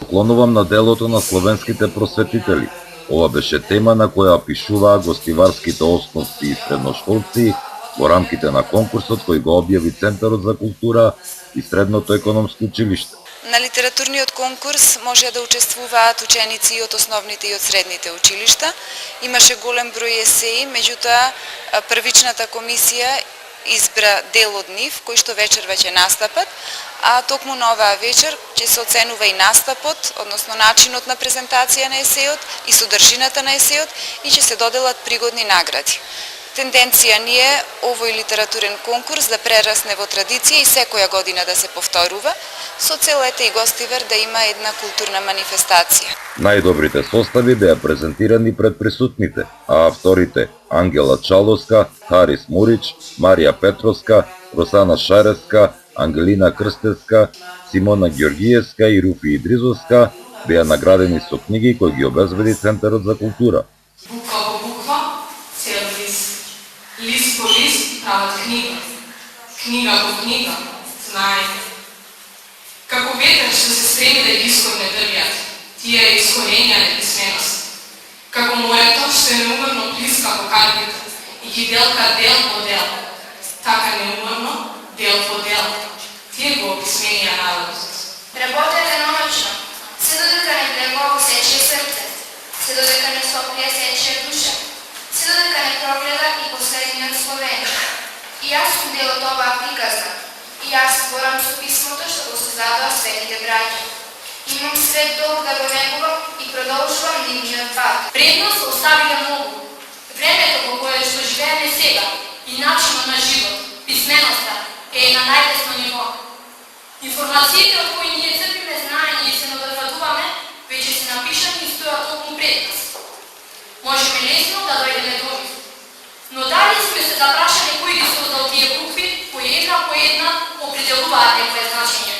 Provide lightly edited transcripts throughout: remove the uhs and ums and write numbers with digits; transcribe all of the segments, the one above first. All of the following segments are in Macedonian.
Поклонувам на делото на словенските просветители. Ова беше тема на која пишуваа гостиварските основци и средношколци во рамките на конкурсот кој го објави Центарот за култура и Средното економско училиште. На литературниот конкурс може да учествуваат ученици и од основните и од средните училишта. Имаше голем број есеи, меѓутоа првичната комисија избра дел од нив, кои што вечер веќе настапат, а токму на оваа вечер ќе се оценува и настапот, односно начинот на презентација на есеот и содржината на есеот и ќе се доделат пригодни награди. Тенденција ни е овој литературен конкурс да прерасне во традиција и секоја година да се повторува, со цел и Гостивар да има една културна манифестација. Најдобрите состави беа презентирани пред присутните, а авторите Ангела Чаловска, Харис Мурич, Марија Петровска, Росана Шареска, Ангелина Крстевска, Симона Ѓоргиевска и Руфи Идризовска беа наградени со книги кои ги обезбеди Центарот за култура. Буква по буква, цел лист. Лист по лист прават книга. Книга по книга, знаење. Како ветер што се стреми да исходне дрвјат, тие искоренјале писменост. Како морето што е неуморно блиска по карпите и ги делка дел по дел, така неуморно дел по дел, тие го описменија народот. Работете ноќно, се додека не влегува сече срце, се додека не соплија сече душа, се додека не прогледа и последниот Словен. И јас сум дел од оваа приказна, и јас зборам со писмото што го создадоа светите браќа. Имам свет долг да го негувам и продолжувам нивниот пат. Предност оставија многу. Времето во кое што живееме сега и начинот на живот, писменоста е на најдесно ниво. Информациите од кои ние црпиме знаење и се надофатуваме, веќе се напишани и стојат токму пред нас. Можеме лесно да дојдеме до нив. Но дали сме се запрашали кој ги создал тие букви, кои една по една определуваат некое значење?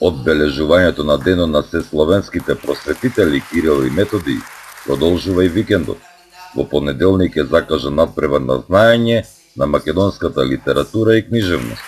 Одбележувањето на денот на сесловенските просветители Кирил и Методи продолжува и викендот. Во понеделник е закажан надпревар на знаење на македонската литература и книжевност.